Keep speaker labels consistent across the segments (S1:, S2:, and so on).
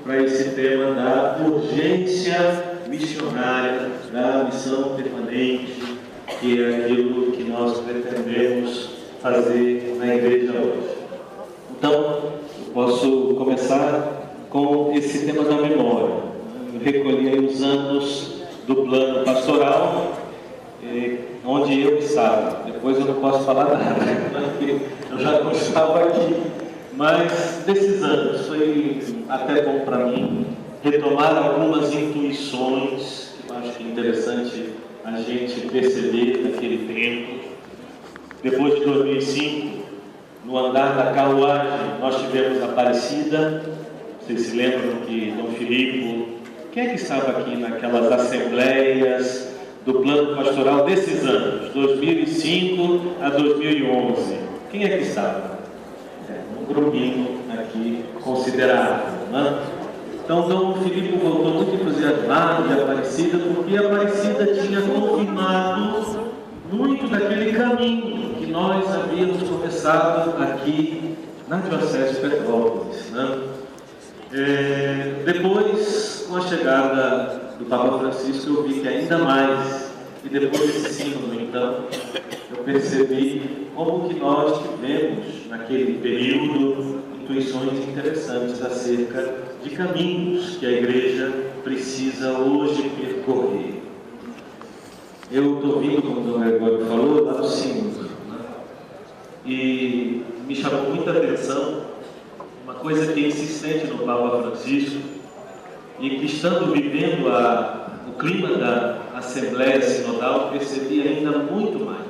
S1: Para esse tema da urgência missionária, da missão permanente, que é aquilo que nós pretendemos fazer na igreja hoje. Então, eu posso começar com esse tema da memória. Eu recolhi os anos do plano pastoral, onde eu estava. Depois eu não posso falar nada, porque eu já não estava aqui. Mas desses anos foi até bom para mim retomar algumas intuições que eu acho que é interessante a gente perceber naquele tempo. Depois de 2005, no andar da carruagem, nós tivemos Aparecida. Vocês se lembram que Dom Filipe, quem é que estava aqui naquelas assembleias do plano pastoral desses anos, 2005 a 2011? Quem é que estava? Um grupinho aqui considerável, né? Então Dom Filipe voltou muito entusiasmado de Aparecida, porque Aparecida tinha confirmado muito daquele caminho que nós havíamos começado aqui na Diocese de Petrópolis, né? Depois, com a chegada do Papa Francisco, eu vi que ainda mais, e depois desse sínodo, então, eu percebi como que nós tivemos, naquele período, intuições interessantes acerca de caminhos que a igreja precisa hoje percorrer. Eu estou vindo, como o Dom Gregório falou, lá do sínodo, né? E me chamou muita atenção uma coisa que é insistente no Papa Francisco, e que, estando vivendo o clima da Assembleia Sinodal, percebi ainda muito mais.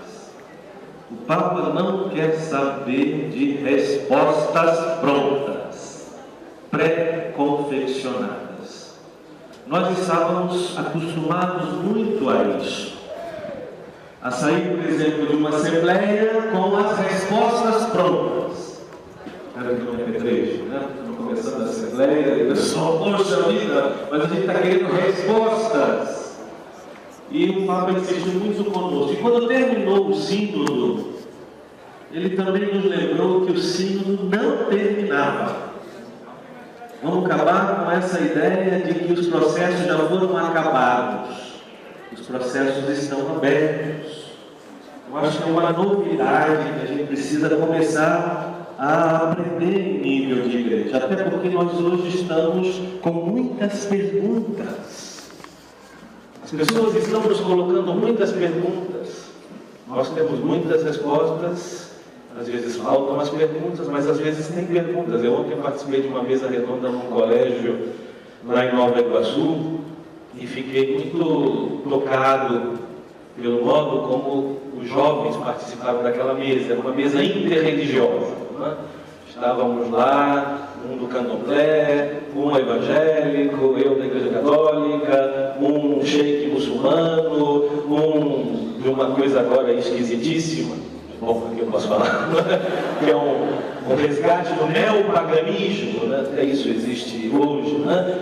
S1: O Papa não quer saber de respostas prontas, pré-confeccionadas. Nós estávamos acostumados muito a isso. A sair, por exemplo, de uma assembleia com as respostas prontas. Era de um MP3, né? Estamos começando a assembleia, e o pessoal, poxa vida, mas a gente está querendo respostas. E o Papa insistiu muito conosco. E quando terminou o sínodo, ele também nos lembrou que o sínodo não terminava. Vamos acabar com essa ideia de que os processos já foram acabados. Os processos estão abertos. Eu acho que é uma novidade que a gente precisa começar a aprender em nível de igreja. Até porque nós hoje estamos com muitas perguntas. As pessoas estão nos colocando muitas perguntas. Nós temos muitas respostas. Às vezes faltam as perguntas, mas às vezes tem perguntas. Eu ontem participei de uma mesa redonda num colégio lá em Nova Iguaçu e fiquei muito tocado pelo modo como os jovens participaram daquela mesa. Era uma mesa interreligiosa, né? Estávamos lá, um do candomblé, um evangélico, eu da igreja católica, um sheik muçulmano, um de uma coisa agora esquisitíssima, bom, aqui eu posso falar, que é um resgate do neopaganismo, né? Até isso existe hoje, né?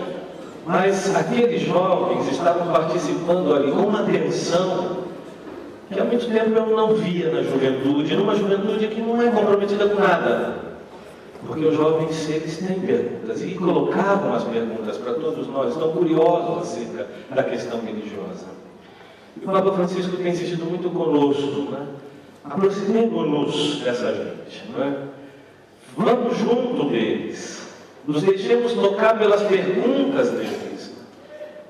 S1: Mas aqueles jovens estavam participando ali com uma tensão que há muito tempo eu não via na juventude, numa juventude que não é comprometida com nada. Porque os jovens, eles têm perguntas e colocavam as perguntas para todos nós, estão curiosos acerca da questão religiosa. E o Papa Francisco tem insistido muito conosco, né? Aproximemos-nos dessa gente, né? Vamos junto deles, nos deixemos tocar pelas perguntas deles.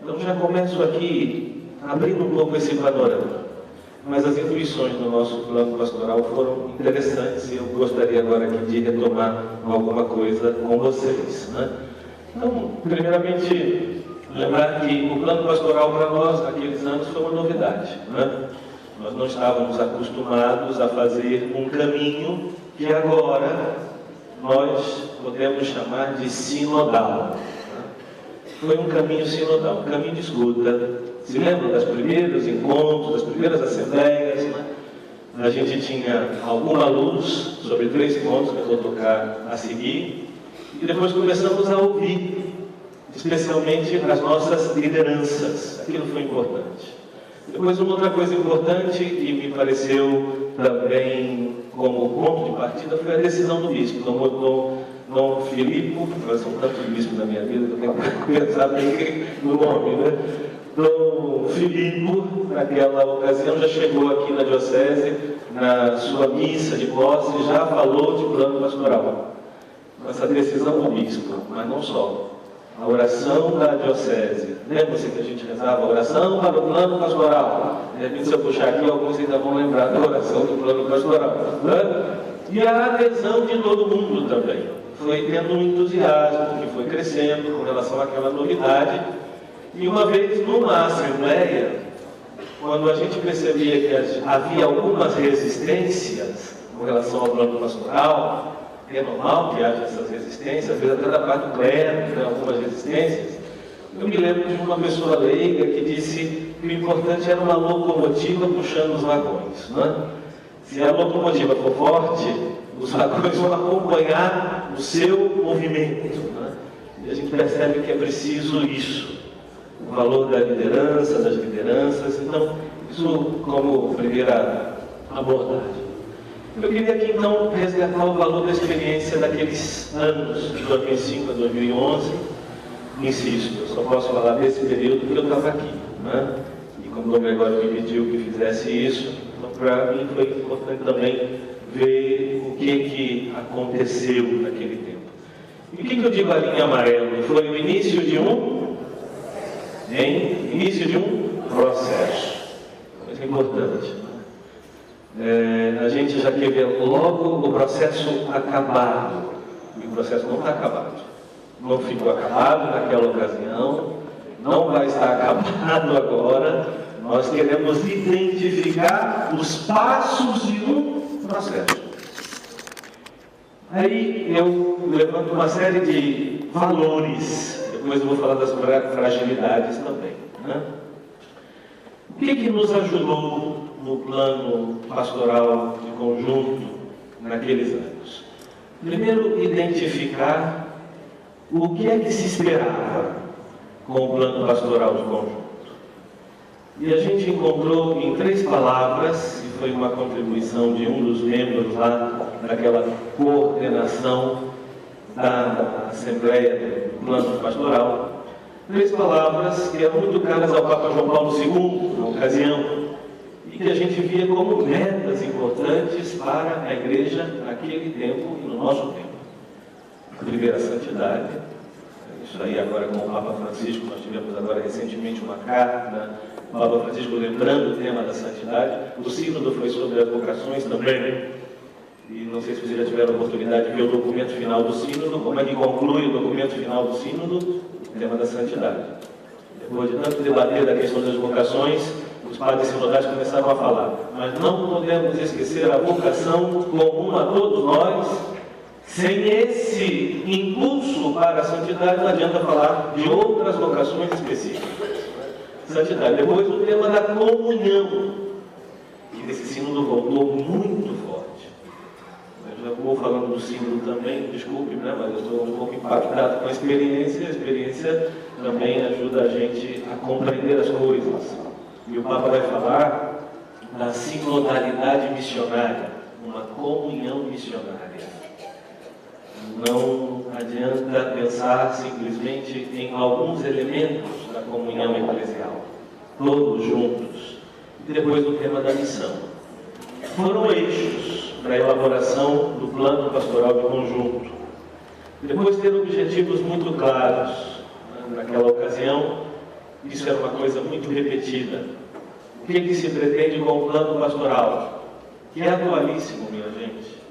S1: Então já começo aqui abrindo um pouco esse panorama. Mas as intuições do nosso plano pastoral foram interessantes e eu gostaria agora aqui de retomar alguma coisa com vocês, né? Então, primeiramente, lembrar que o plano pastoral para nós, naqueles anos, foi uma novidade, né? Nós não estávamos acostumados a fazer um caminho que agora nós podemos chamar de sinodal. Foi um caminho sinodal, um caminho de escuta. Se lembram dos primeiros encontros, das primeiras assembleias, né? A gente tinha alguma luz sobre 3 pontos que eu vou tocar a seguir, e depois começamos a ouvir, especialmente as nossas lideranças. Aquilo foi importante.
S2: Depois, uma outra coisa importante que me pareceu também como ponto de partida foi a decisão do bispo, Dom Filipe, são tantos bispos na minha vida que eu tenho que pensar bem no nome, né? Dom Filipe, naquela ocasião, já chegou aqui na diocese, na sua missa de posse, já falou de plano pastoral. Essa decisão do bispo, mas não só. A oração da diocese. Lembra-se que a gente rezava a oração para o plano pastoral? De repente, se eu puxar aqui, alguns ainda vão lembrar da oração do plano pastoral. Né? E a adesão de todo mundo também. Foi tendo um entusiasmo que foi crescendo com relação àquela novidade. E uma vez numa assembleia, quando a gente percebia que havia algumas resistências com relação ao plano pastoral, é normal que haja essas resistências, às vezes até da parte do clero, tem algumas resistências. Eu me lembro de uma pessoa leiga que disse que o importante era uma locomotiva puxando os vagões. Né? Se a locomotiva for forte, os vagões vão acompanhar o seu movimento. Né? E a gente percebe que é preciso isso. O valor da liderança, das lideranças. Então, isso como primeira abordagem. Eu queria aqui, então, resgatar o valor da experiência daqueles anos, de 2005 a 2011. Insisto, eu só posso falar desse período porque eu estava aqui. Né? E como o Dom Gregório me pediu que fizesse isso, então, para mim foi importante também ver o que aconteceu naquele tempo. E o que eu digo ali em amarelo? Foi o início de início de um processo. Isso é importante. A gente já quer ver logo o processo acabado. E o processo não está acabado. Não ficou acabado naquela ocasião, não vai estar acabado agora. Nós queremos identificar os passos de um processo. Aí eu levanto uma série de valores. Depois eu vou falar das fragilidades também. Né? O que nos ajudou no plano pastoral de conjunto naqueles anos? Primeiro, identificar o que é que se esperava com o plano pastoral de conjunto. E a gente encontrou em 3 palavras, e foi uma contribuição de um dos membros lá daquela coordenação da Assembleia do Plano Pastoral, 3 palavras que eram muito caras ao Papa João Paulo II, na ocasião, e que a gente via como metas importantes para a Igreja naquele tempo e no nosso tempo. A primeira, a santidade. Isso aí agora com o Papa Francisco, nós tivemos agora recentemente uma carta, o Papa Francisco lembrando o tema da santidade. O sínodo foi sobre as vocações também. E não sei se vocês já tiveram a oportunidade de ver o documento final do sínodo, como é que conclui o documento final do sínodo, o tema da santidade. Depois de tanto debater da questão das vocações, os padres sinodais começaram a falar, mas não podemos esquecer a vocação comum a todos nós. Sem esse impulso para a santidade, não adianta falar de outras vocações específicas. Santidade. Depois o tema da comunhão, que nesse sínodo voltou muito forte. Eu já vou falando do sínodo também, desculpe, né, mas eu estou um pouco impactado com a experiência. A experiência também ajuda a gente a compreender as coisas. E o Papa vai falar da sinodalidade missionária, uma comunhão missionária. Não adianta pensar simplesmente em alguns elementos da comunhão eclesial, todos juntos. E depois o tema da missão. Foram eixos para a elaboração do plano pastoral de conjunto. Depois ter objetivos muito claros. Naquela ocasião, isso era uma coisa muito repetida. O que se pretende com o plano pastoral? Que é atualíssimo, minha gente.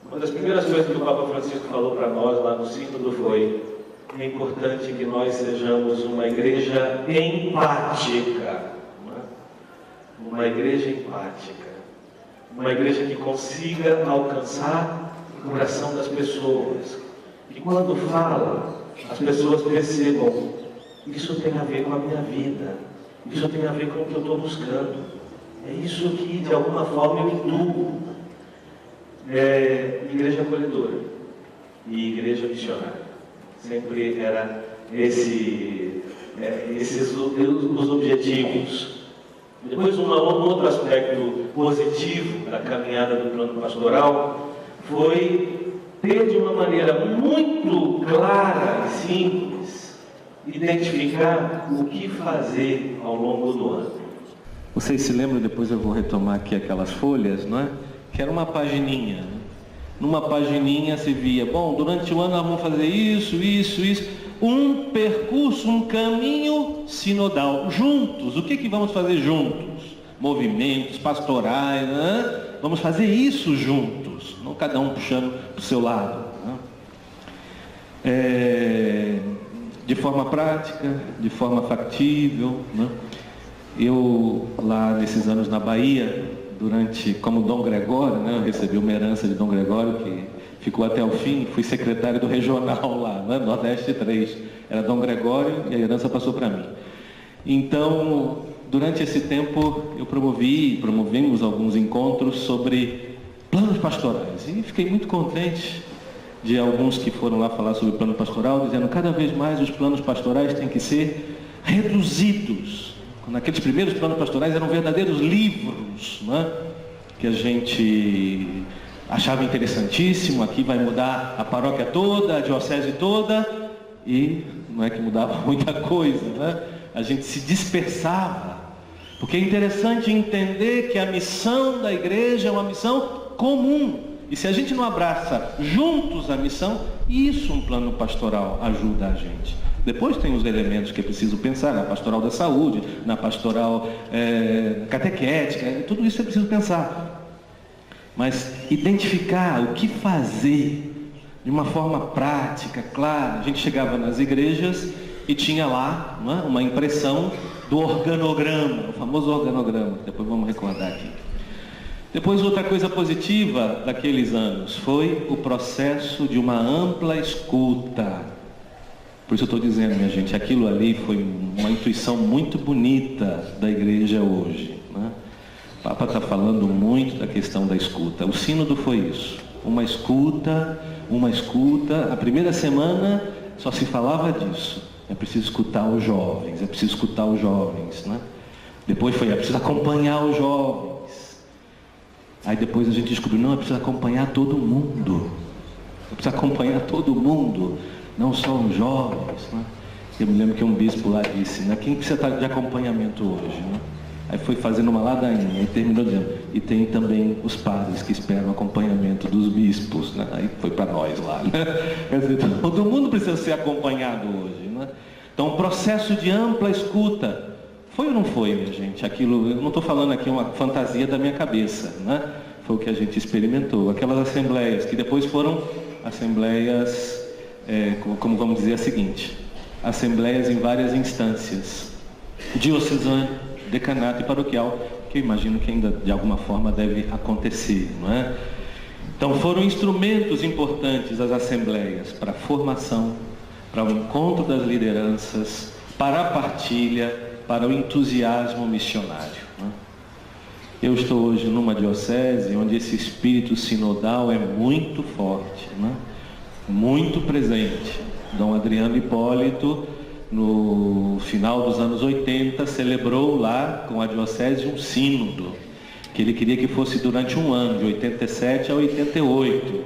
S2: Uma das primeiras coisas que o Papa Francisco falou para nós lá no sínodo foi: é importante que nós sejamos uma igreja empática. Uma igreja empática. Uma igreja que consiga alcançar o coração das pessoas. Que quando fala, as pessoas percebam: isso tem a ver com a minha vida. Isso tem a ver com o que eu estou buscando. É isso que, de alguma forma, eu intuo. Igreja acolhedora e igreja missionária. Sempre era esses os objetivos. Depois, um outro aspecto positivo da caminhada do plano pastoral foi ter, de uma maneira muito clara e simples, identificar o que fazer ao longo do ano.
S1: Vocês se lembram, depois eu vou retomar aqui aquelas folhas, não é? Que era uma pagininha, né? Numa pagininha se via, bom, durante o ano nós vamos fazer isso, um percurso, um caminho sinodal, juntos. O que vamos fazer juntos? Movimentos pastorais, né? Vamos fazer isso juntos, não cada um puxando para o seu lado, né? De forma prática, de forma factível, né? Eu, lá nesses anos na Bahia, como Dom Gregório, né, eu recebi uma herança de Dom Gregório, que ficou até o fim, fui secretário do regional lá, né, Nordeste 3, era Dom Gregório e a herança passou para mim. Então, durante esse tempo, promovemos alguns encontros sobre planos pastorais, e fiquei muito contente de alguns que foram lá falar sobre o plano pastoral, dizendo que cada vez mais os planos pastorais têm que ser reduzidos. Naqueles primeiros planos pastorais eram verdadeiros livros, né? Que a gente achava interessantíssimo, aqui vai mudar a paróquia toda, a diocese toda, e não é que mudava muita coisa, né? A gente se dispersava, porque é interessante entender que a missão da igreja é uma missão comum, e se a gente não abraça juntos a missão, isso um plano pastoral ajuda a gente. Depois tem os elementos que é preciso pensar, na pastoral da saúde, na pastoral catequética, tudo isso é preciso pensar. Mas identificar o que fazer de uma forma prática, clara. A gente chegava nas igrejas e tinha lá, não é, uma impressão do organograma, o famoso organograma, depois vamos recordar aqui. Depois, outra coisa positiva daqueles anos foi o processo de uma ampla escuta. Por isso eu estou dizendo, minha gente, aquilo ali foi uma intuição muito bonita da igreja hoje, né? O Papa está falando muito da questão da escuta. O sínodo foi isso, uma escuta. A primeira semana só se falava disso. É preciso escutar os jovens, né? Depois foi, é preciso acompanhar os jovens. Aí depois a gente descobriu, não, é preciso acompanhar todo mundo. Não só os jovens, né? Eu me lembro que um bispo lá disse, né? Quem precisa estar de acompanhamento hoje, né? Aí foi fazendo uma ladainha e terminou dizendo, e tem também os padres que esperam acompanhamento dos bispos, né? Aí foi para nós lá, né? Quer dizer, todo mundo precisa ser acompanhado hoje, né? Então, um processo de ampla escuta, foi ou não foi, minha gente? Aquilo, eu não estou falando aqui uma fantasia da minha cabeça, né? Foi o que a gente experimentou. Aquelas assembleias, que depois foram assembleias... como vamos dizer a seguinte, assembleias em várias instâncias, diocesano, decanato e paroquial, que eu imagino que ainda de alguma forma deve acontecer, não é? Então foram instrumentos importantes as assembleias para a formação, para o encontro das lideranças, para a partilha, para o entusiasmo missionário, não é? Eu estou hoje numa diocese onde esse espírito sinodal é muito forte, não é? Muito presente. Dom Adriano Hipólito, no final dos anos 80, celebrou lá com a diocese um sínodo, que ele queria que fosse durante um ano, de 87 a 88,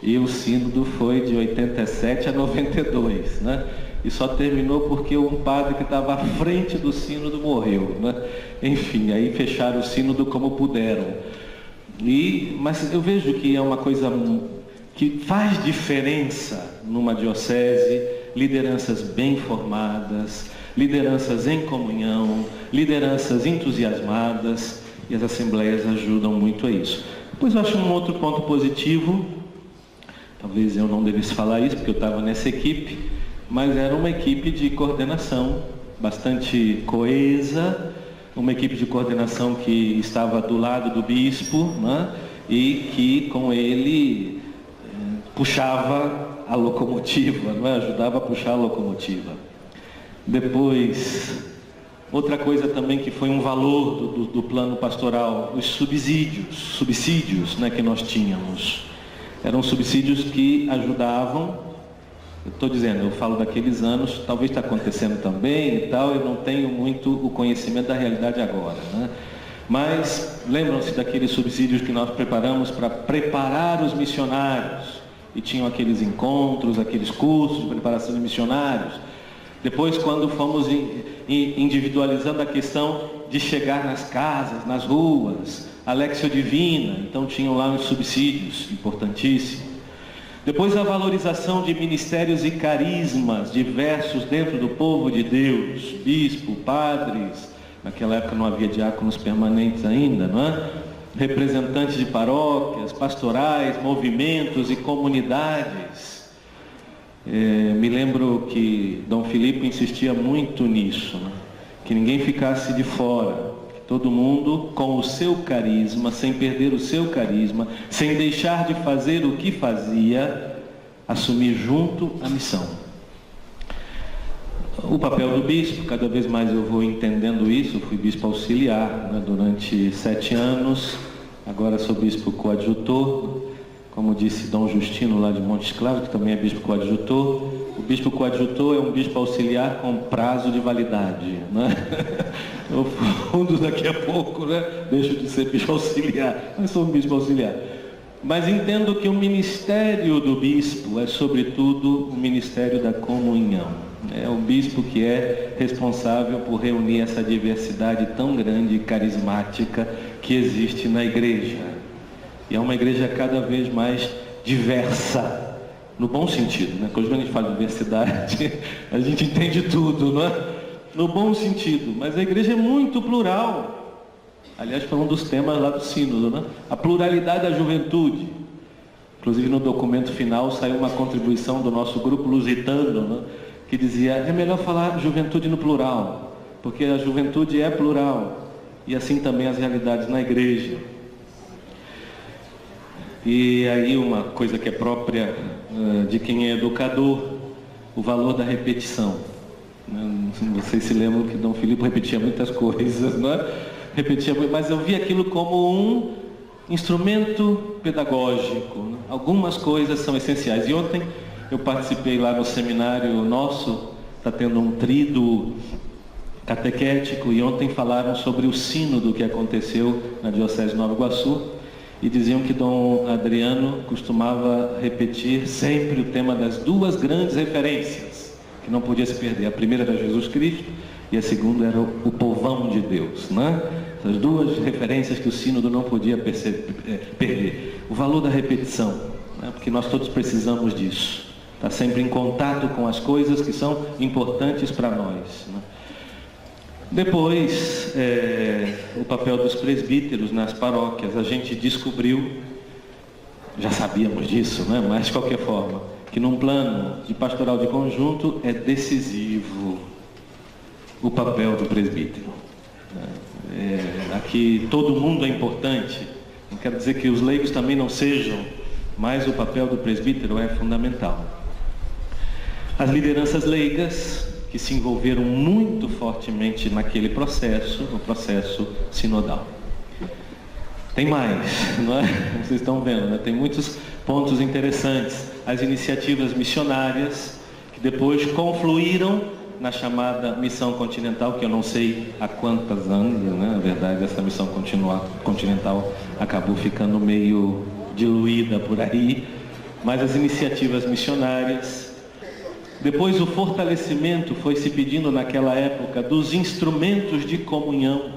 S1: e o sínodo foi de 87 a 92, né? E só terminou porque um padre que estava à frente do sínodo morreu, né? Enfim, aí fecharam o sínodo como puderam. Mas eu vejo que é uma coisa que faz diferença numa diocese, lideranças bem formadas, lideranças em comunhão, lideranças entusiasmadas, e as assembleias ajudam muito a isso. Depois eu acho um outro ponto positivo, talvez eu não devesse falar isso, porque eu estava nessa equipe, mas era uma equipe de coordenação bastante coesa, uma equipe de coordenação que estava do lado do bispo, né? E que com ele puxava a locomotiva, não é? Ajudava a puxar a locomotiva. Depois, outra coisa também que foi um valor do plano pastoral, os subsídios, né, que nós tínhamos. Eram subsídios que ajudavam
S3: Eu estou dizendo, eu falo daqueles anos, talvez está acontecendo também e tal, eu não tenho muito o conhecimento da realidade agora, né? Mas lembram-se daqueles subsídios que nós preparamos para preparar os missionários, e tinham aqueles encontros, aqueles cursos de preparação de missionários. Depois, quando fomos individualizando a questão de chegar nas casas, nas ruas, a Léxio Divina, então tinham lá os subsídios, importantíssimo. Depois a valorização de ministérios e carismas diversos dentro do povo de Deus, bispo, padres, naquela época não havia diáconos permanentes ainda, não é? Representantes de paróquias, pastorais, movimentos e comunidades. Me lembro que Dom Filipe insistia muito nisso, né? Que ninguém ficasse de fora, que todo mundo com o seu carisma, sem perder o seu carisma, sem deixar de fazer o que fazia, assumir junto a missão. O papel do bispo, cada vez mais eu vou entendendo isso. Eu fui bispo auxiliar, né, durante 7 anos, agora sou bispo coadjutor, como disse Dom Justino lá de Montes Claros, que também é bispo coadjutor. O bispo coadjutor é um bispo auxiliar com prazo de validade, né? No fundo, daqui a pouco, né, deixo de ser bispo auxiliar, mas sou um bispo auxiliar. Mas entendo que o ministério do bispo é, sobretudo, o ministério da comunhão. É o bispo que é responsável por reunir essa diversidade tão grande e carismática que existe na igreja. E é uma igreja cada vez mais diversa, no bom sentido, né? Quando a gente fala de diversidade, a gente entende tudo, não é? No bom sentido, mas a igreja é muito plural. Aliás, foi um dos temas lá do sínodo, né? A pluralidade da juventude. Inclusive no documento final saiu uma contribuição do nosso grupo lusitano, né? Que dizia, é melhor falar juventude no plural, porque a juventude é plural, e assim também as realidades na igreja. E aí uma coisa que é própria de quem é educador, o valor da repetição. Vocês se lembram que Dom Filipe repetia muitas coisas, não é? Repetia, mas eu vi aquilo como um instrumento pedagógico, né? Algumas coisas são essenciais. E ontem eu participei lá no seminário nosso, está tendo um tríduo catequético, e ontem falaram sobre o sínodo que aconteceu na Diocese de Nova Iguaçu, e diziam que Dom Adriano costumava repetir sempre o tema das 2 grandes referências, que não podia se perder. A primeira era Jesus Cristo, e a segunda era o povão de Deus, né? Essas 2 referências que o sínodo não podia perder. O valor da repetição, né? Porque nós todos precisamos disso. Está sempre em contato com as coisas que são importantes para nós, né? Depois, o papel dos presbíteros nas paróquias. A gente descobriu, já sabíamos disso, né? Mas de qualquer forma, que num plano de pastoral de conjunto é decisivo o papel do presbítero. Aqui todo mundo é importante, não quero dizer que os leigos também não sejam, mas o papel do presbítero é fundamental. As lideranças leigas, que se envolveram muito fortemente naquele processo, no processo sinodal. Tem mais, não é? Vocês estão vendo, né? Tem muitos pontos interessantes. As iniciativas missionárias, que depois confluíram na chamada Missão Continental, que eu não sei há quantas anos, né? Na verdade, essa Missão Continental acabou ficando meio diluída por aí, mas as iniciativas missionárias. Depois o fortalecimento foi se pedindo naquela época dos instrumentos de comunhão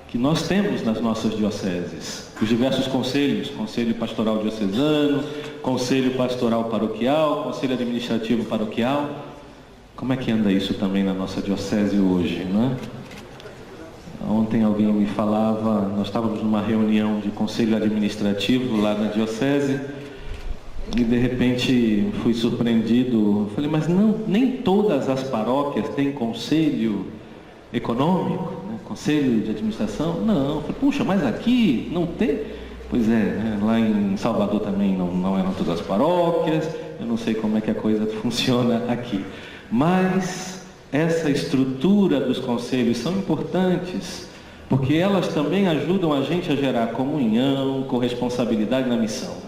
S3: que nós temos nas nossas dioceses. Os diversos conselhos, Conselho Pastoral Diocesano, Conselho Pastoral Paroquial, Conselho Administrativo Paroquial. Como é que anda isso também na nossa diocese hoje, né? Ontem alguém me falava, nós estávamos numa reunião de Conselho Administrativo lá na diocese, e de repente fui surpreendido. Falei, mas não, nem todas as paróquias têm conselho econômico, né? Conselho de administração? Não. Falei, puxa, mas aqui não tem? Pois é, né? Lá em Salvador também não eram todas as paróquias, eu não sei como é que a coisa funciona aqui. Mas essa estrutura dos conselhos são importantes, porque elas também ajudam a gente a gerar comunhão, corresponsabilidade na missão.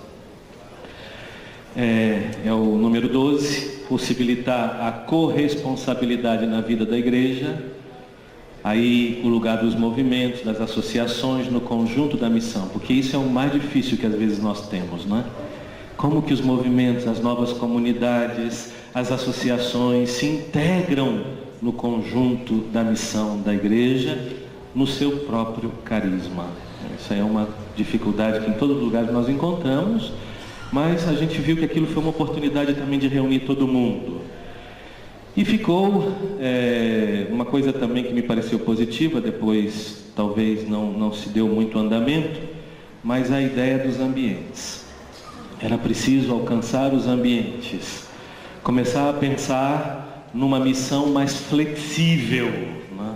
S3: É o número 12, possibilitar a corresponsabilidade na vida da igreja, aí o lugar dos movimentos, das associações, no conjunto da missão, porque isso é o mais difícil que às vezes nós temos, não é? Como que os movimentos, as novas comunidades, as associações se integram no conjunto da missão da igreja, no seu próprio carisma. Isso é uma dificuldade que em todos os lugares nós encontramos, mas a gente viu que aquilo foi uma oportunidade também de reunir todo mundo. E ficou uma coisa também que me pareceu positiva, depois talvez não se deu muito andamento, mas a ideia dos ambientes. Era preciso alcançar os ambientes, começar a pensar numa missão mais flexível, né?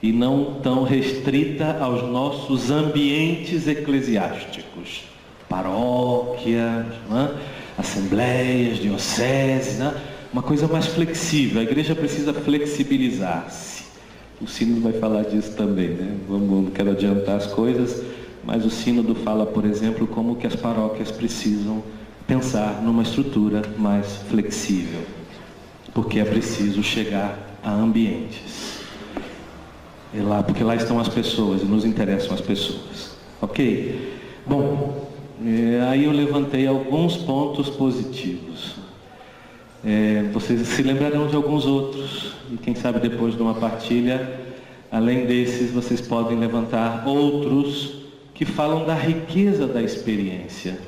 S3: E não tão restrita aos nossos ambientes eclesiásticos, paróquias, né? Assembleias, dioceses, né? Uma coisa mais flexível. A igreja precisa flexibilizar-se. O sínodo vai falar disso também, né? Não quero adiantar as coisas, mas o sínodo fala, por exemplo, como que as paróquias precisam pensar numa estrutura mais flexível, porque é preciso chegar a ambientes. Porque lá estão as pessoas e nos interessam as pessoas. Ok? Bom, aí eu levantei alguns pontos positivos. Vocês se lembrarão de alguns outros, e quem sabe depois de uma partilha, além desses, vocês podem levantar outros que falam da riqueza da experiência.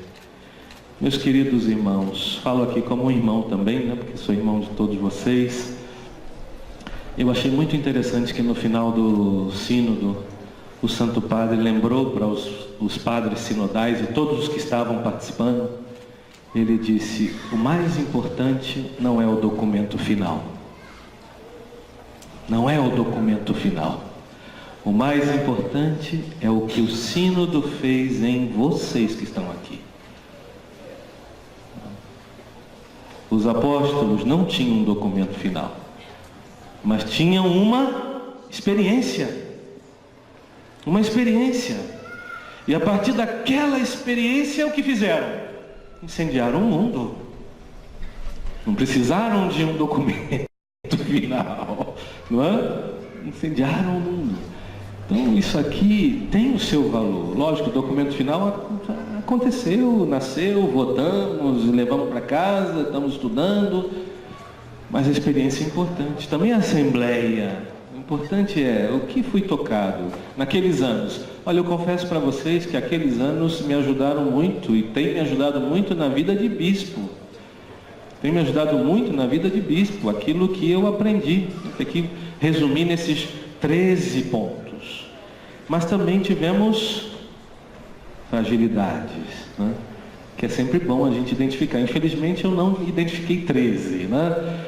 S3: Meus queridos irmãos, falo aqui como um irmão também, né, porque sou irmão de todos vocês. Eu achei muito interessante que no final do sínodo, o Santo Padre lembrou para os padres sinodais e todos os que estavam participando. Ele disse: o mais importante não é o documento final. Não é o documento final. O mais importante é o que o sínodo fez em vocês que estão aqui. Os apóstolos não tinham um documento final, mas tinham uma experiência. Uma experiência. E a partir daquela experiência, o que fizeram? Incendiaram o mundo. Não precisaram de um documento final, não é? Incendiaram o mundo. Então isso aqui tem o seu valor. Lógico, o documento final aconteceu, nasceu, votamos, levamos para casa, estamos estudando, mas a experiência é importante. Também a assembleia. O importante é o que fui tocado naqueles anos. Olha, eu confesso para vocês que aqueles anos me ajudaram muito e tem me ajudado muito na vida de bispo. Tem me ajudado muito na vida de bispo, aquilo que eu aprendi. Tem que resumir nesses 13 pontos. Mas também tivemos fragilidades, né? Que é sempre bom a gente identificar. Infelizmente eu não identifiquei 13, né?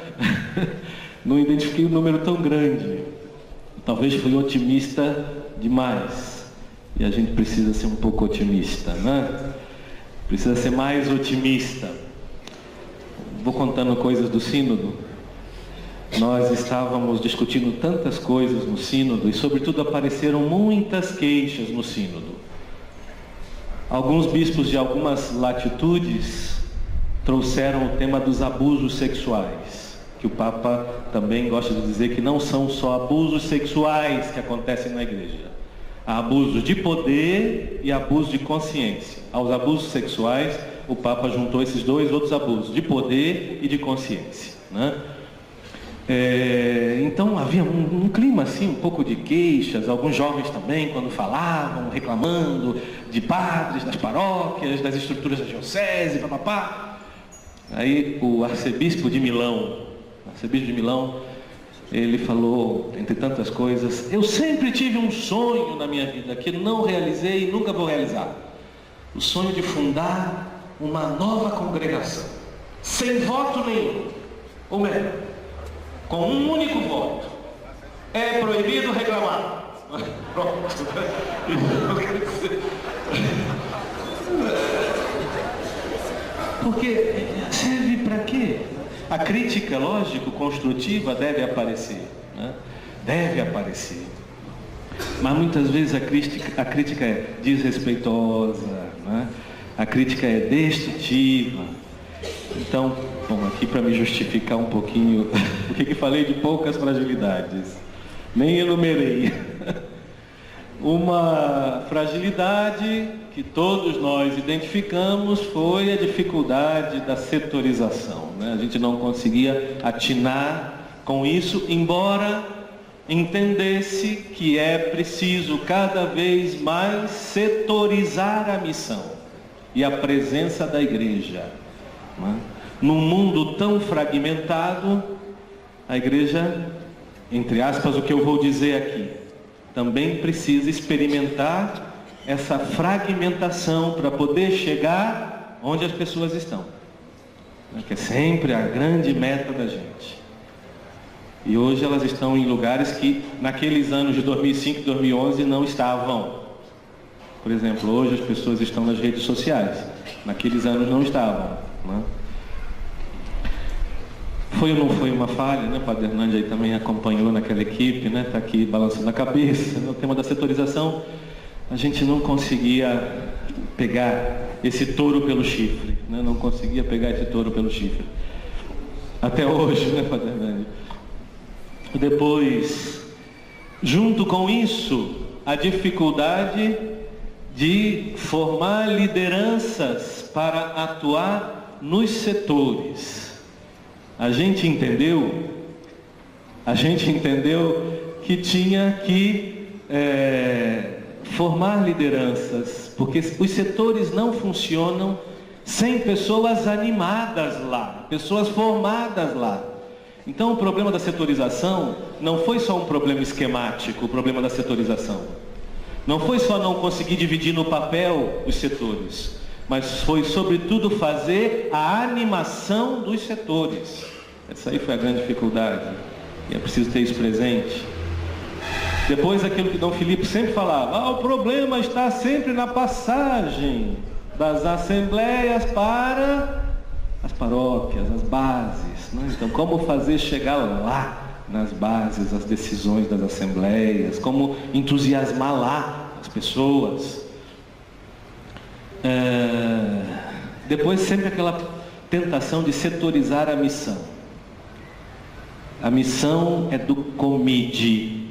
S3: Não identifiquei um número tão grande. Talvez fui otimista demais. E a gente precisa ser um pouco otimista, né? Precisa ser mais otimista. Vou contando coisas do sínodo. Nós estávamos discutindo tantas coisas no sínodo e, sobretudo, apareceram muitas queixas no sínodo. Alguns bispos de algumas latitudes trouxeram o tema dos abusos sexuais, que o Papa também gosta de dizer que não são só abusos sexuais que acontecem na igreja. Há abusos de poder e abuso de consciência. Aos abusos sexuais, o Papa juntou esses dois outros abusos, de poder e de consciência, né? Então havia um clima assim, um pouco de queixas, alguns jovens também, quando falavam, reclamando de padres, das paróquias, das estruturas da diocese, papapá. Aí o arcebispo de Milão, ele falou, entre tantas coisas: eu sempre tive um sonho na minha vida que não realizei e nunca vou realizar. O sonho de fundar uma nova congregação, sem voto nenhum, ou melhor, com um único voto. É proibido reclamar. Pronto. Porque serve para quê? A crítica, lógico, construtiva deve aparecer, né? Deve aparecer. Mas muitas vezes a crítica é desrespeitosa, né? A crítica é destrutiva. Então, bom, aqui para me justificar um pouquinho, o que falei de poucas fragilidades, nem enumerei. Uma fragilidade que todos nós identificamos foi a dificuldade da setorização, né? A gente não conseguia atinar com isso, embora entendesse que é preciso cada vez mais setorizar a missão e a presença da igreja, né? Num mundo tão fragmentado, a igreja, entre aspas, o que eu vou dizer aqui, também precisa experimentar essa fragmentação para poder chegar onde as pessoas estão, que é sempre a grande meta da gente. E hoje elas estão em lugares que naqueles anos de 2005 e 2011 não estavam. Por exemplo, hoje as pessoas estão nas redes sociais, naqueles anos não estavam, né? Foi ou não foi uma falha, né? O Padre Hernandes aí também acompanhou naquela equipe, né? Está aqui balançando a cabeça, né? O tema da setorização, a gente não conseguia pegar esse touro pelo chifre, né? Não conseguia pegar esse touro pelo chifre. Até hoje, né, Padre Hernandes? Depois, junto com isso, a dificuldade de formar lideranças para atuar nos setores. A gente entendeu que tinha que formar lideranças, porque os setores não funcionam sem pessoas animadas lá, pessoas formadas lá. Então o problema da setorização não foi só um problema esquemático, o problema da setorização. Não foi só não conseguir dividir no papel os setores, mas foi sobretudo fazer a animação dos setores. Essa aí foi a grande dificuldade, e é preciso ter isso presente. Depois aquilo que Dom Filipe sempre falava, o problema está sempre na passagem das assembleias para as paróquias, as bases, né? Então como fazer chegar lá nas bases as decisões das assembleias, como entusiasmar lá as pessoas. Depois sempre aquela tentação de setorizar a missão. A missão é do COMIDE,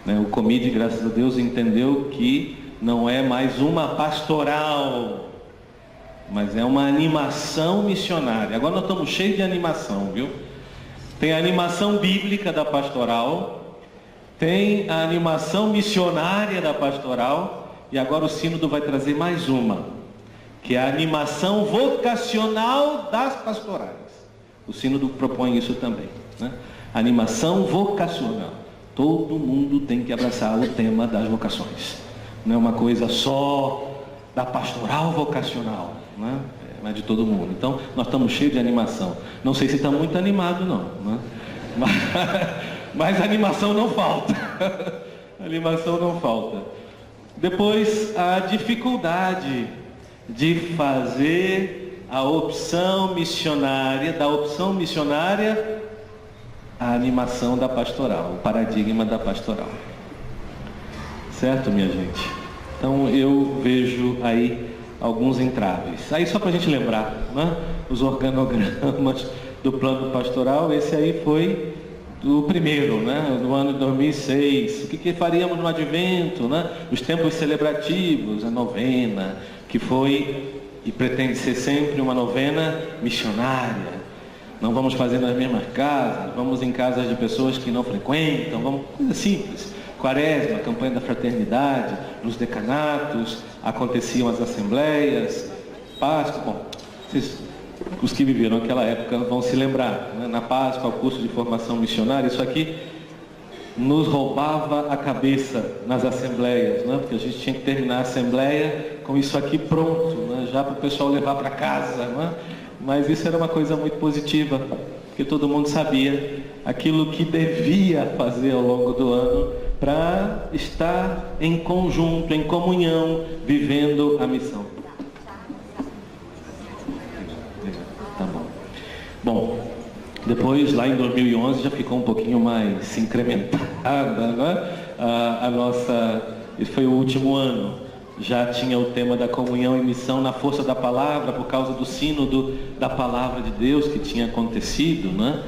S3: né? O COMIDE, graças a Deus, entendeu que não é mais uma pastoral, mas é uma animação missionária. Agora nós estamos cheios de animação, viu? Tem a animação bíblica da pastoral, tem a animação missionária da pastoral, e agora o sínodo vai trazer mais uma, que é a animação vocacional das pastorais. O sínodo propõe isso também, né? Animação vocacional. Todo mundo tem que abraçar o tema das vocações. Não é uma coisa só da pastoral vocacional, né? Mas de todo mundo. Então, nós estamos cheios de animação. Não sei se está muito animado, não, né? Mas a animação não falta. A animação não falta. Depois, a dificuldade de fazer a opção missionária, da opção missionária, a animação da pastoral, o paradigma da pastoral. Certo, minha gente? Então, eu vejo aí alguns entraves. Aí só para a gente lembrar, né? Os organogramas do plano pastoral, esse aí foi do primeiro, né? Do ano de 2006. O que faríamos no advento, né? Os tempos celebrativos, a novena, que foi e pretende ser sempre uma novena missionária. Não vamos fazer nas mesmas casas, vamos em casas de pessoas que não frequentam, vamos, coisa simples. Quaresma, campanha da fraternidade, nos decanatos, aconteciam as assembleias, Páscoa. Bom, os que viveram aquela época vão se lembrar, né? Na Páscoa, o curso de formação missionária, isso aqui nos roubava a cabeça nas assembleias, né? Porque a gente tinha que terminar a assembleia com isso aqui pronto, né? Já para o pessoal levar para casa, né? Mas isso era uma coisa muito positiva, porque todo mundo sabia aquilo que devia fazer ao longo do ano para estar em conjunto, em comunhão, vivendo a missão. Tá bom. Bom, depois, lá em 2011, já ficou um pouquinho mais incrementada, né? A nossa... Esse foi o último ano. já tinha o tema da comunhão e missão na força da palavra, por causa do sínodo da palavra de Deus que tinha acontecido, né?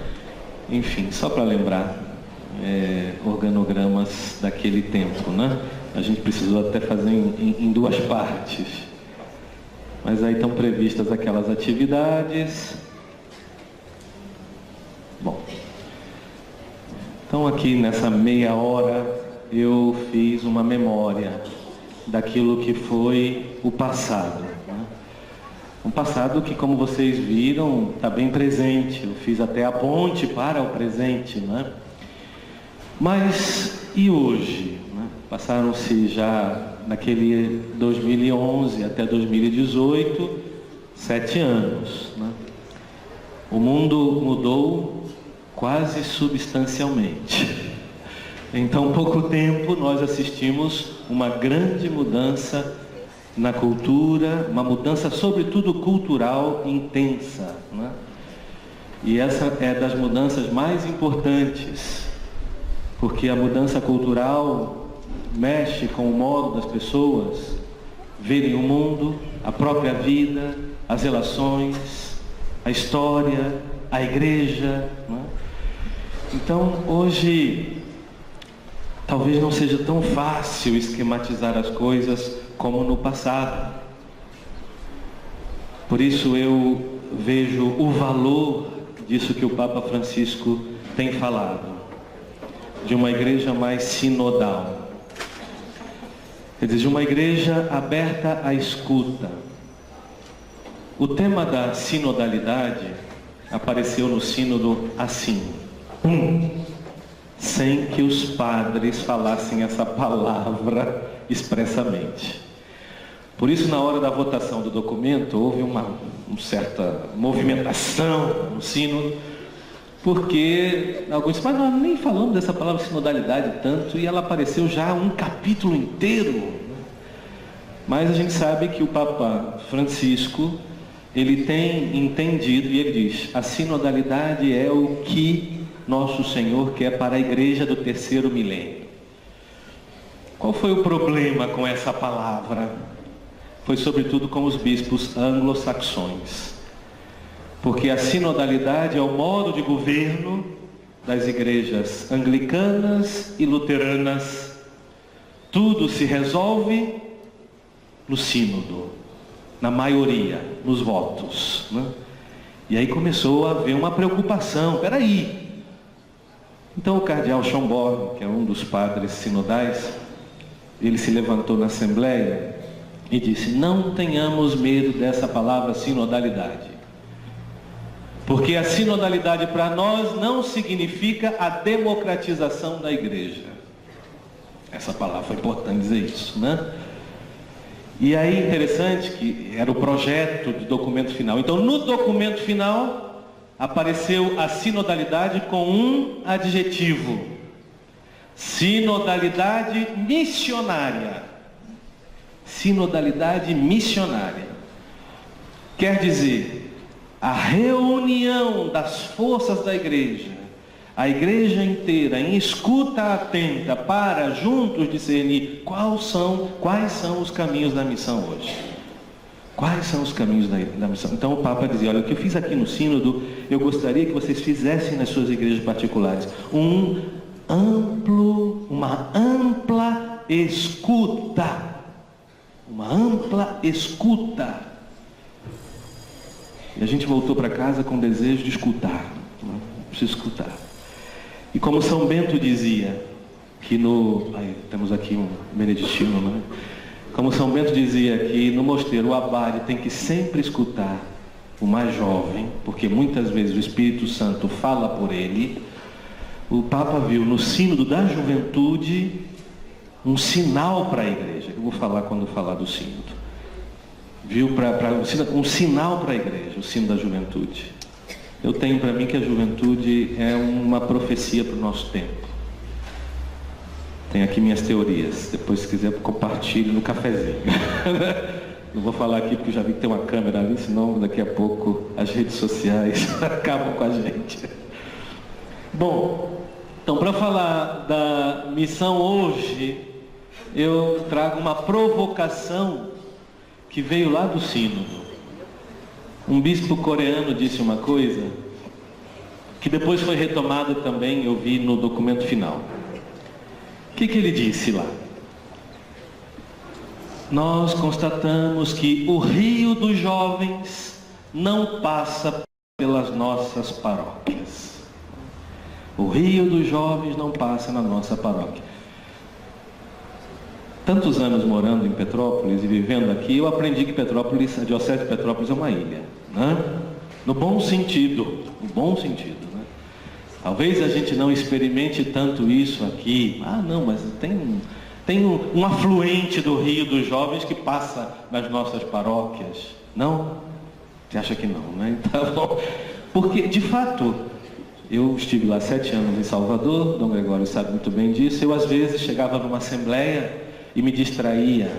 S3: Enfim, só para lembrar, organogramas daquele tempo, né? A gente precisou até fazer em duas partes. Mas aí estão previstas aquelas atividades. Bom, então aqui nessa meia hora eu fiz uma memória daquilo que foi o passado, né? Um passado que, como vocês viram, está bem presente. Eu fiz até a ponte para o presente, né? Mas e hoje? Né? Passaram-se já naquele 2011 até 2018, 7 anos, né? O mundo mudou quase substancialmente. Em tão pouco tempo nós assistimos uma grande mudança na cultura, uma mudança sobretudo cultural intensa, né? E essa é das mudanças mais importantes, porque a mudança cultural mexe com o modo das pessoas verem o mundo, a própria vida, as relações, a história, a igreja, né? Então hoje talvez não seja tão fácil esquematizar as coisas como no passado. Por isso eu vejo o valor disso que o Papa Francisco tem falado, de uma igreja mais sinodal. Quer dizer, de uma igreja aberta à escuta. O tema da sinodalidade apareceu no sínodo assim: sem que os padres falassem essa palavra expressamente. Por isso, na hora da votação do documento, houve uma certa movimentação no sínodo, porque alguns disseram, mas nós nem falamos dessa palavra sinodalidade tanto, e ela apareceu já um capítulo inteiro. Mas a gente sabe que o Papa Francisco, ele tem entendido, e ele diz, a sinodalidade é o que nosso Senhor quer para a igreja do 3º milênio. Qual foi o problema com essa palavra? Foi sobretudo com os bispos anglo-saxões. Porque a sinodalidade é o modo de governo das igrejas anglicanas e luteranas. Tudo se resolve no sínodo, na maioria, nos votos, né? E aí começou a haver uma preocupação. Peraí. Então o cardeal Schönborn, que é um dos padres sinodais, ele se levantou na Assembleia e disse, não tenhamos medo dessa palavra sinodalidade. Porque a sinodalidade para nós não significa a democratização da igreja. Essa palavra foi importante dizer isso, né? E aí interessante que era o projeto do documento final. Então no documento final apareceu a sinodalidade com um adjetivo: sinodalidade missionária. Sinodalidade missionária. Quer dizer, a reunião das forças da igreja, a igreja inteira em escuta atenta para juntos discernir quais são os caminhos da missão hoje. Quais são os caminhos da missão? Então o Papa dizia, olha, o que eu fiz aqui no sínodo, eu gostaria que vocês fizessem nas suas igrejas particulares uma ampla escuta. Uma ampla escuta. E a gente voltou para casa com o desejo de escutar. Né? Preciso escutar. E como São Bento dizia, que temos aqui um beneditino, né? Como São Bento dizia que no mosteiro o abade tem que sempre escutar o mais jovem, porque muitas vezes o Espírito Santo fala por ele. O Papa viu no sínodo da juventude um sinal para a igreja, que eu vou falar quando falar do sínodo. Viu um sinal para a igreja, o sínodo da juventude. Eu tenho para mim que a juventude é uma profecia para o nosso tempo. Tenho aqui minhas teorias, depois se quiser compartilhe no cafezinho. Não vou falar aqui porque eu já vi que tem uma câmera ali, senão daqui a pouco as redes sociais acabam com a gente. Bom, então para falar da missão hoje, eu trago uma provocação que veio lá do sínodo. Um bispo coreano disse uma coisa que depois foi retomada também, eu vi no documento final. O que ele disse lá? Nós constatamos que o rio dos jovens não passa pelas nossas paróquias. O rio dos jovens não passa na nossa paróquia. Tantos anos morando em Petrópolis e vivendo aqui, eu aprendi que Petrópolis, a Diocese de Petrópolis é uma ilha, né? No bom sentido, né? Talvez a gente não experimente tanto isso aqui. Não, mas tem um afluente do rio dos jovens que passa nas nossas paróquias. Não? Você acha que não, né? Então, porque, de fato, eu estive lá 7 anos em Salvador, Dom Gregório sabe muito bem disso. Eu, às vezes, chegava numa assembleia e me distraía,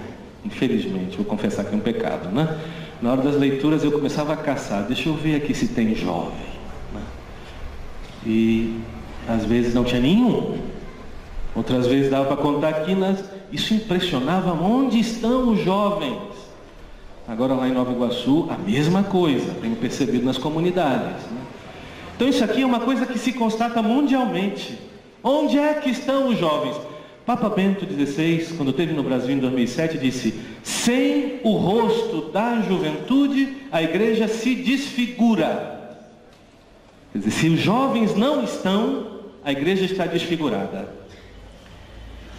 S3: infelizmente, vou confessar que é um pecado, né? Na hora das leituras eu começava a caçar, deixa eu ver aqui se tem jovem, né? E às vezes não tinha nenhum, outras vezes dava para contar aqui, isso impressionava, onde estão os jovens? Agora lá em Nova Iguaçu, a mesma coisa, tenho percebido nas comunidades, né? Então isso aqui é uma coisa que se constata mundialmente. Onde é que estão os jovens? Papa Bento XVI, quando esteve no Brasil em 2007, disse: sem o rosto da juventude, a igreja se desfigura. Quer dizer, se os jovens não estão, a igreja está desfigurada.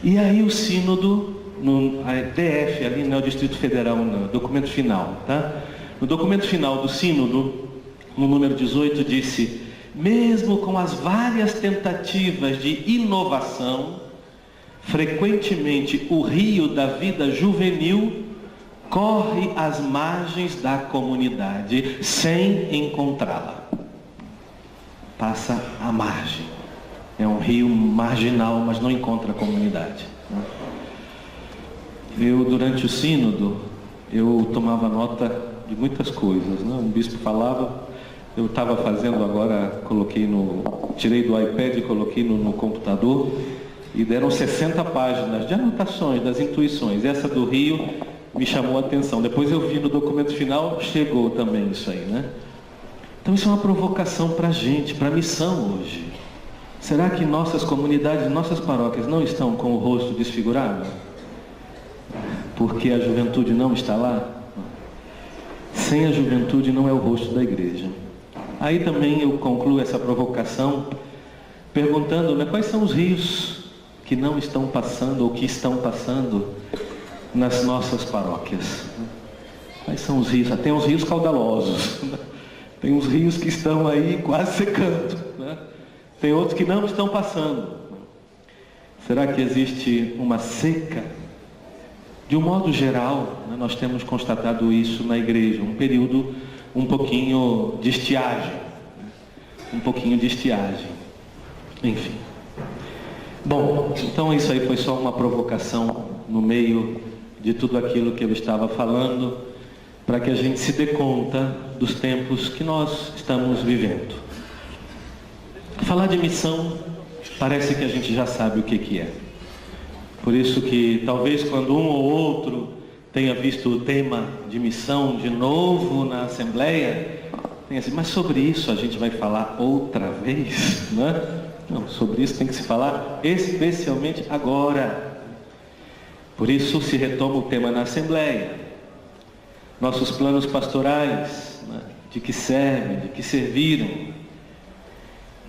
S3: E aí o sínodo, no DF, ali no Distrito Federal, no documento final, tá? No documento final do sínodo, no número 18, disse: mesmo com as várias tentativas de inovação, frequentemente o rio da vida juvenil corre às margens da comunidade sem encontrá-la. Passa à margem. É um rio marginal, mas não encontra a comunidade. Eu, durante o sínodo, eu tomava nota de muitas coisas, né? Um bispo falava, eu estava fazendo agora, tirei do iPad e coloquei no computador, e deram 60 páginas de anotações, das intuições. Essa do Rio me chamou a atenção. Depois eu vi no documento final, chegou também isso aí, né? Então isso é uma provocação para a gente, para a missão hoje. Será que nossas comunidades, nossas paróquias não estão com o rosto desfigurado? Porque a juventude não está lá? Sem a juventude não é o rosto da igreja. Aí também eu concluo essa provocação perguntando, né, quais são os rios que não estão passando ou que estão passando nas nossas paróquias. Quais são os rios? Tem os rios caudalosos, tem uns rios que estão aí quase secando, né? Tem outros que não estão passando. Será que existe uma seca? De um modo geral, né, nós temos constatado isso na igreja, um período um pouquinho de estiagem, enfim. Bom, então isso aí foi só uma provocação no meio de tudo aquilo que eu estava falando, para que a gente se dê conta dos tempos que nós estamos vivendo. Falar de missão, parece que a gente já sabe o que é. Por isso que talvez quando um ou outro tenha visto o tema de missão de novo na Assembleia, tenha assim, mas sobre isso a gente vai falar outra vez, né? Não, sobre isso tem que se falar especialmente agora. Por isso se retoma o tema na Assembleia. Nossos planos pastorais, né? De que servem, de que serviram.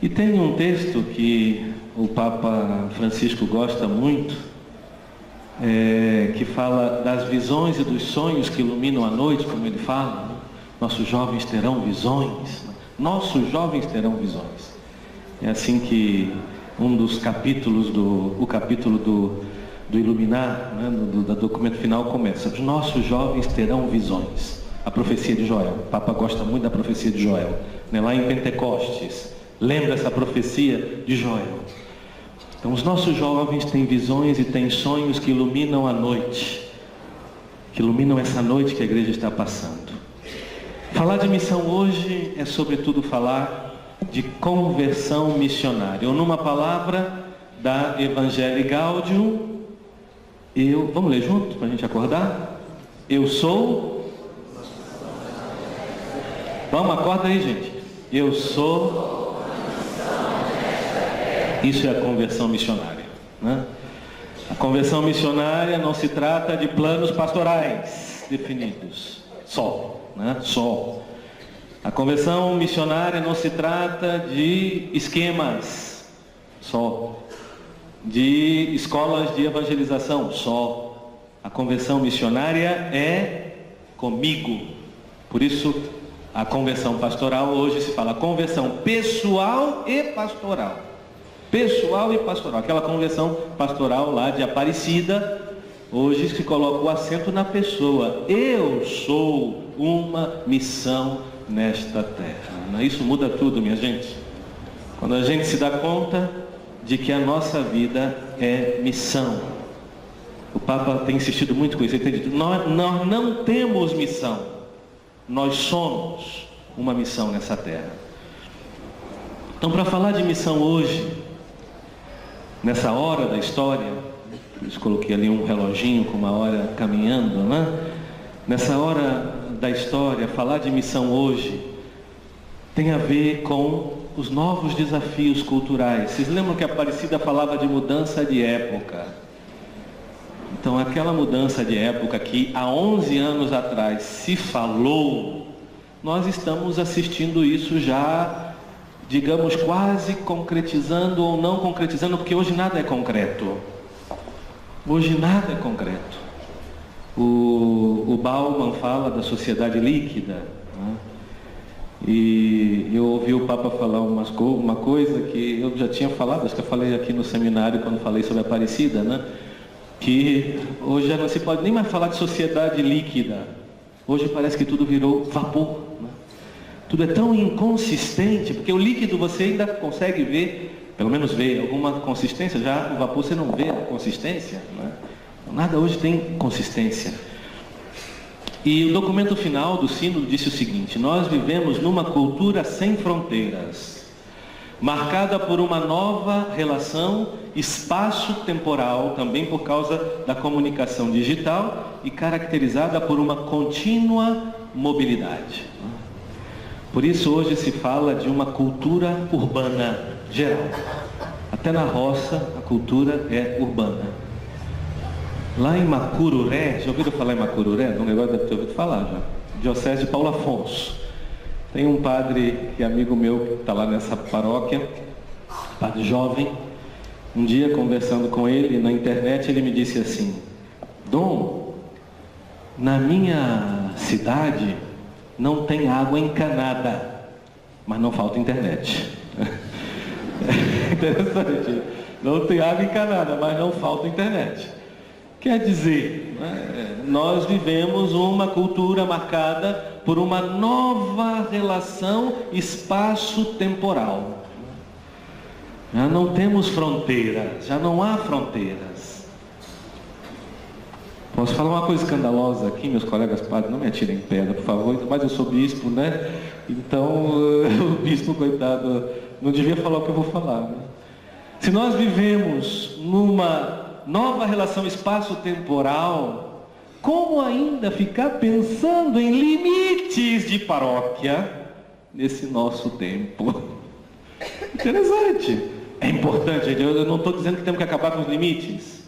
S3: E tem um texto que o Papa Francisco gosta muito, que fala das visões e dos sonhos que iluminam a noite, como ele fala, né? Nossos jovens terão visões, né? Nossos jovens terão visões. É assim que um dos capítulos do Iluminar, né, do documento final começa: os nossos jovens terão visões. A profecia de Joel. O Papa gosta muito da profecia de Joel, né? Lá em Pentecostes, lembra essa profecia de Joel. Então os nossos jovens têm visões e têm sonhos que iluminam a noite, que iluminam essa noite que a igreja está passando. Falar de missão hoje é sobretudo falar de conversão missionária, ou numa palavra da Evangelii Gaudium, Vamos ler junto para a gente acordar? Eu sou. Vamos, acorda aí, gente. Eu sou. Isso é a conversão missionária, né? A conversão missionária não se trata de planos pastorais definidos, só, né? Só. A conversão missionária não se trata de esquemas, só. De escolas de evangelização, só. A conversão missionária é comigo. Por isso, a conversão pastoral, hoje se fala conversão pessoal e pastoral. Pessoal e pastoral. Aquela conversão pastoral lá de Aparecida, hoje se coloca o acento na pessoa. Eu sou uma missão nesta terra. Isso muda tudo, minha gente. Quando a gente se dá conta de que a nossa vida é missão. O Papa tem insistido muito com isso. Ele tem dito, nós não temos missão. Nós somos uma missão nessa terra. Então, para falar de missão hoje, nessa hora da história, por isso coloquei ali um reloginho com uma hora caminhando, né? Nessa hora da história, falar de missão hoje tem a ver com os novos desafios culturais. Vocês lembram que a Aparecida falava de mudança de época? Então, aquela mudança de época que há 11 anos atrás se falou, nós estamos assistindo isso já, digamos, quase concretizando ou não concretizando, porque hoje nada é concreto. Hoje nada é concreto. O Bauman fala da sociedade líquida, né? E eu ouvi o Papa falar uma coisa que eu já tinha falado, acho que eu falei aqui no seminário quando falei sobre a Aparecida, né? Que hoje já não se pode nem mais falar de sociedade líquida. Hoje parece que tudo virou vapor, né? Tudo é tão inconsistente, porque o líquido você ainda consegue ver, pelo menos ver alguma consistência, já o vapor você não vê a consistência, né? Nada hoje tem consistência. E o documento final do Sínodo disse o seguinte: nós vivemos numa cultura sem fronteiras, marcada por uma nova relação espaço-temporal, também por causa da comunicação digital, e caracterizada por uma contínua mobilidade. Por isso hoje se fala de uma cultura urbana geral. Até na roça a cultura é urbana. Lá em Macururé, já ouviram falar em Macururé? Um negócio deve ter ouvido falar já. Diocese de Paulo Afonso. Tem um padre que é amigo meu que está lá nessa paróquia, padre jovem. Um dia, conversando com ele na internet, ele me disse assim: Dom, na minha cidade não tem água encanada, mas não falta internet. Interessante. Não tem água encanada, mas não falta internet. Quer dizer, nós vivemos uma cultura marcada por uma nova relação espaço-temporal. Já não temos fronteiras, já não há fronteiras. Posso falar uma coisa escandalosa aqui, meus colegas padres, não me atirem pedra, por favor, mas eu sou bispo, né? Então, o bispo, coitado, não devia falar o que eu vou falar, né? Se nós vivemos numa nova relação espaço-temporal, como ainda ficar pensando em limites de paróquia nesse nosso tempo? Interessante. É importante, eu não estou dizendo que temos que acabar com os limites,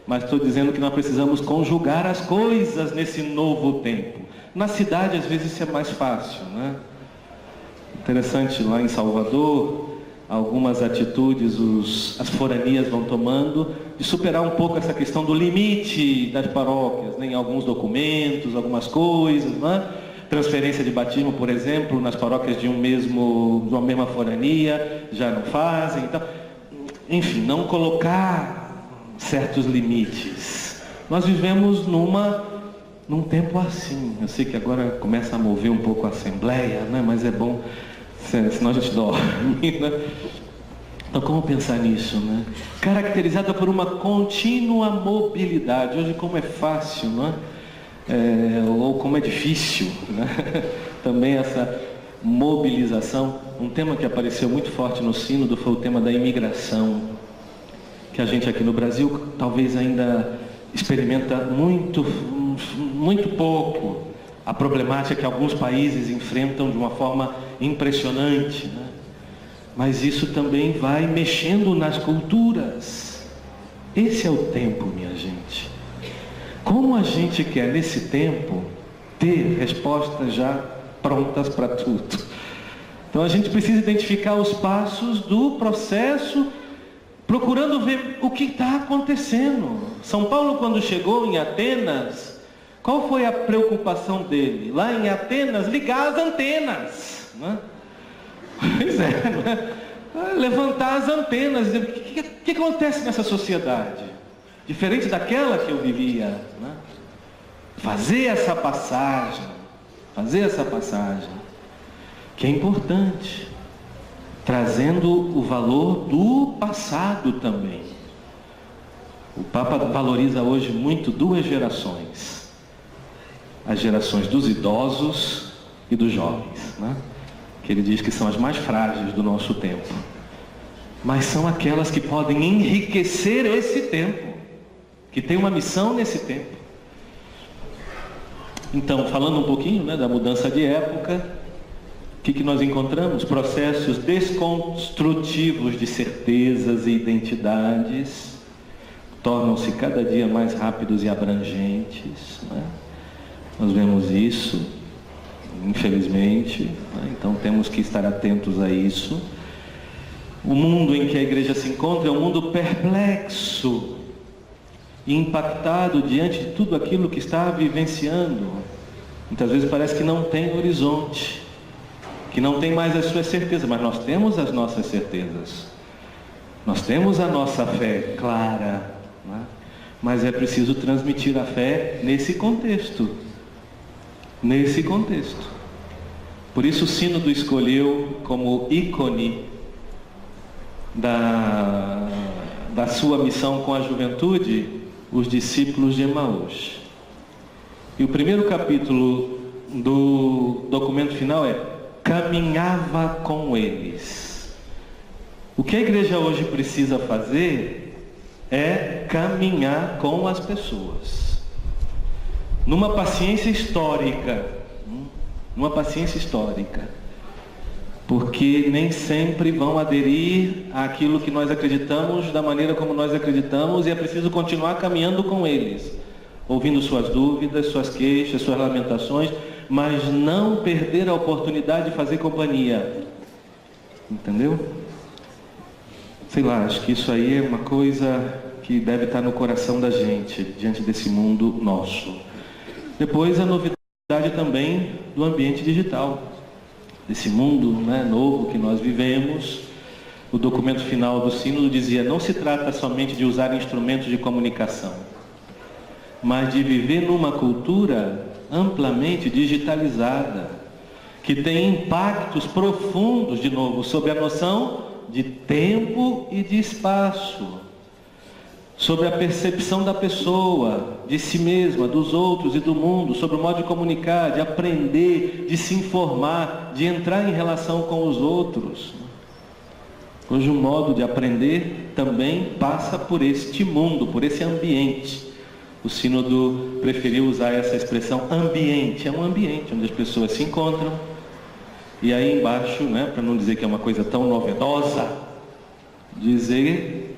S3: mas estou dizendo que nós precisamos conjugar as coisas nesse novo tempo. Na cidade, às vezes, isso é mais fácil, né? Interessante, lá em Salvador, algumas atitudes as foranias vão tomando de superar um pouco essa questão do limite das paróquias, né? Em alguns documentos, algumas coisas, né? Transferência de batismo, por exemplo, nas paróquias de uma mesma forania, já não fazem. Então, enfim, não colocar certos limites. Nós vivemos num tempo assim. Eu sei que agora começa a mover um pouco a Assembleia, né? Mas é bom, senão a gente dorme, né? Então, como pensar nisso, né? Caracterizada por uma contínua mobilidade. Hoje, como é fácil, né? Ou como é difícil, né? Também essa mobilização. Um tema que apareceu muito forte no sínodo foi o tema da imigração, que a gente aqui no Brasil talvez ainda experimenta muito pouco a problemática que alguns países enfrentam de uma forma impressionante, né? Mas isso também vai mexendo nas culturas. Esse é o tempo, minha gente. Como a gente quer, nesse tempo, ter respostas já prontas para tudo? Então a gente precisa identificar os passos do processo, procurando ver o que está acontecendo. São Paulo, quando chegou em Atenas, qual foi a preocupação dele? Lá em Atenas, ligar as antenas, né? Pois é, né? Levantar as antenas. O que acontece nessa sociedade? Diferente daquela que eu vivia, né? Fazer essa passagem, que é importante, trazendo o valor do passado também. O Papa valoriza hoje muito duas gerações: as gerações dos idosos e dos jovens, né? Que ele diz que são as mais frágeis do nosso tempo, mas são aquelas que podem enriquecer esse tempo, que tem uma missão nesse tempo. Então, falando um pouquinho, né, da mudança de época, o que nós encontramos? Processos desconstrutivos de certezas e identidades tornam-se cada dia mais rápidos e abrangentes, né? Nós vemos isso, infelizmente, né? Então temos que estar atentos a isso. O mundo em que a igreja se encontra é um mundo perplexo e impactado diante de tudo aquilo que está vivenciando. Muitas vezes parece que não tem horizonte, que não tem mais as suas certezas, mas nós temos as nossas certezas, nós temos a nossa fé clara, né? Mas é preciso transmitir a fé nesse contexto. Por isso o Sínodo escolheu como ícone da sua missão com a juventude os discípulos de Emaús. E o primeiro capítulo do documento final é: caminhava com eles. O que a igreja hoje precisa fazer é caminhar com as pessoas, numa paciência histórica, porque nem sempre vão aderir àquilo que nós acreditamos, da maneira como nós acreditamos, e é preciso continuar caminhando com eles, ouvindo suas dúvidas, suas queixas, suas lamentações, mas não perder a oportunidade de fazer companhia. Entendeu? Sei lá, acho que isso aí é uma coisa que deve estar no coração da gente, diante desse mundo nosso. Depois a novidade também do ambiente digital, desse mundo, né, novo que nós vivemos. O documento final do Sínodo dizia: não se trata somente de usar instrumentos de comunicação, mas de viver numa cultura amplamente digitalizada, que tem impactos profundos, de novo, sobre a noção de tempo e de espaço, sobre a percepção da pessoa, de si mesma, dos outros e do mundo, sobre o modo de comunicar, de aprender, de se informar, de entrar em relação com os outros. Hoje o modo de aprender também passa por este mundo, por esse ambiente. O Sínodo preferiu usar essa expressão ambiente. É um ambiente onde as pessoas se encontram. E aí embaixo, né, para não dizer que é uma coisa tão novedosa, dizer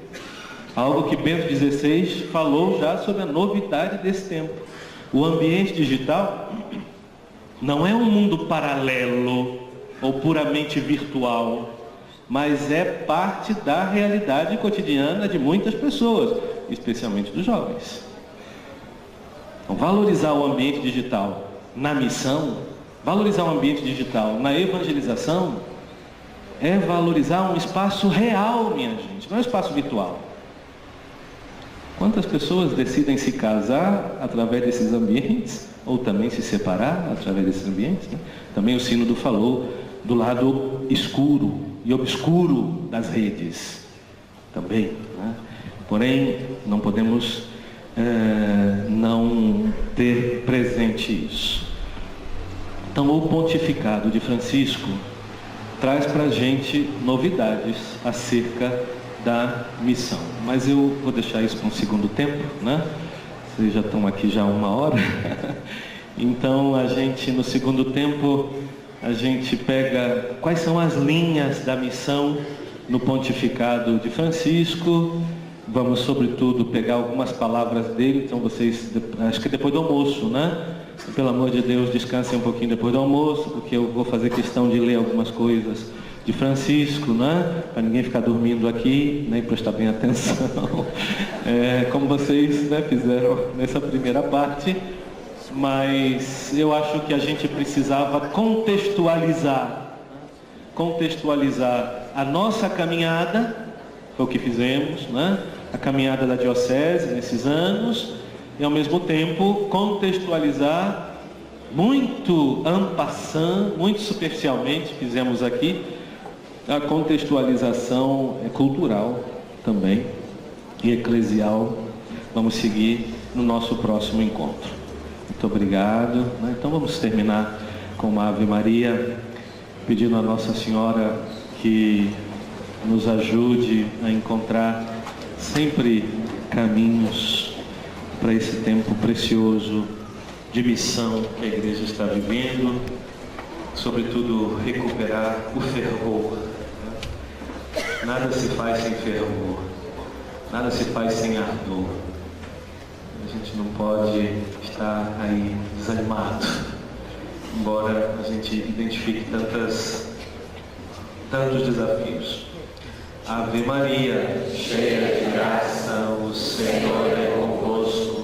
S3: algo que Bento XVI falou já sobre a novidade desse tempo. O ambiente digital não é um mundo paralelo ou puramente virtual, mas é parte da realidade cotidiana de muitas pessoas, especialmente dos jovens. Então, valorizar o ambiente digital na missão, valorizar o ambiente digital na evangelização, é valorizar um espaço real, minha gente, não é um espaço virtual. Quantas pessoas decidem se casar através desses ambientes, ou também se separar através desses ambientes, né? Também o Sínodo falou do lado escuro e obscuro das redes, também, né? Porém, não podemos não ter presente isso. Então, o pontificado de Francisco traz para a gente novidades acerca da missão, mas eu vou deixar isso para um segundo tempo, né? vocês já estão aqui já há 1 hora. Então a gente, no segundo tempo, a gente pega quais são as linhas da missão no pontificado de Francisco. Vamos, sobretudo, pegar algumas palavras dele. Então vocês, acho que depois do almoço, né? Pelo amor de Deus, descansem um pouquinho depois do almoço, porque eu vou fazer questão de ler algumas coisas de Francisco, né? Para ninguém ficar dormindo aqui, né? E prestar bem atenção, como vocês, né, fizeram nessa primeira parte. Mas eu acho que a gente precisava contextualizar a nossa caminhada, foi o que fizemos, né? A caminhada da diocese nesses anos, e ao mesmo tempo contextualizar muito en passant, muito superficialmente, fizemos aqui, a contextualização cultural também e eclesial. Vamos seguir no nosso próximo encontro. Muito obrigado. Então vamos terminar com uma Ave Maria, pedindo a Nossa Senhora que nos ajude a encontrar sempre caminhos para esse tempo precioso de missão que a Igreja está vivendo, sobretudo recuperar o fervor. Nada se faz sem fervor, nada se faz sem ardor. A gente não pode estar aí desanimado, embora a gente identifique tantos desafios. Ave Maria, cheia de graça, o Senhor é convosco.